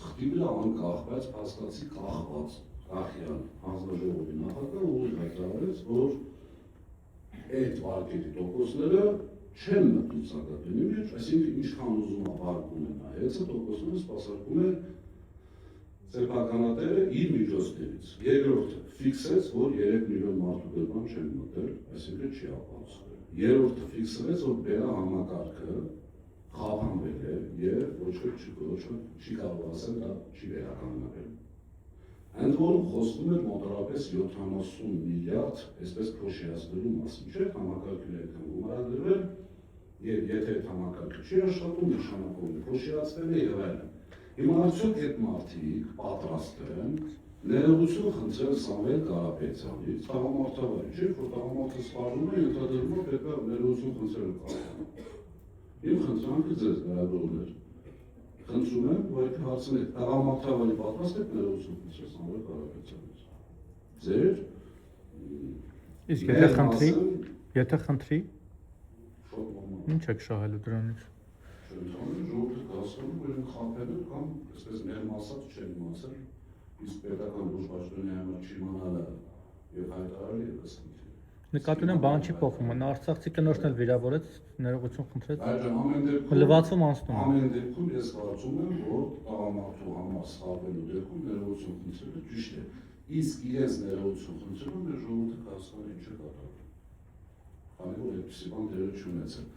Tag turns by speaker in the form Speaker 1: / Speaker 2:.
Speaker 1: թղթի վրա անկախ, բայց փաստացի կախված Կախյան հանձնաժողովի նախագահը ուղիղ հայտարարեց, որ այդ վարկերի տոկոսները չեն մտնում սակագնի մեջ, այսինքն ինչքան ուզում է վարկում է նայեցը, տոկոսները սպասարկում է սեփականատերը իր միջոցներից։ Երկրորդը ֆիքսեց, որ 3 միլիոն մարդու գրպան չեն մտել, այսինքն չի ապահովվել։ Երրորդը ֆիքսեց, որ բերա համակարգը խափանվել է եւ ոչ ոք չի կարող ասել դա չի վերականգնվել։ Ընդ որում խոսվում է մոտավորապես 70 միլիարդ, այսպես փոշիացնելու մասին, չէ՞, համակարգին այդքան գումարադրվել, եւ եթե այդ համակարգը չի աշխատում, նշանակում է փոշիացվել է եւ այլն։ Հիմա արդյոք այդ մարդիկ պատրաստ են ներողություն խնդրել Սամվել Կարապետյանից, տղամարդավարի, չէ՞, որ տղամարդը սպառնում է, ենթադրվում է պետք է ներողություն խնդրել Կարապետյանից։ Իմ խնդրանքը ձեզ վերաբերում խնդրում եմ, որ հարցնեք, տղամարդավարի պատրաստ եք ներողություն խնդրել Սամվել Կարապետյանից։ Ձեր
Speaker 2: Իսկ եթե խնդրի, ինչ եք շահելու դրանից։
Speaker 1: Ժողովուրդը կասում, որ են խափել կամ այսպես ներմասած չեն իմացել, իսկ պետական բուժպաշտոնի համար չիմանալը եւ հայտարարել ևս խնդիր։
Speaker 2: Նկատի ունեմ, բան չի փոխվում, նա արցախցի կնորդն էլ վիրավորեց, ներողություն խնդրեց։
Speaker 1: Ամեն դեպքում
Speaker 2: լվացում անցնում։
Speaker 1: Ամեն դեպքում ես կարծում եմ, որ տղամարդու համար սխալվելու դեպքում ներողություն խնդրելը ճիշտ է։ Իսկ իրենց ներողություն խնդրելը մեր ժողովուրդը կհասկանա ինչ է կատարվում։ Քանի որ այդպիսի բան դերը չունեցել։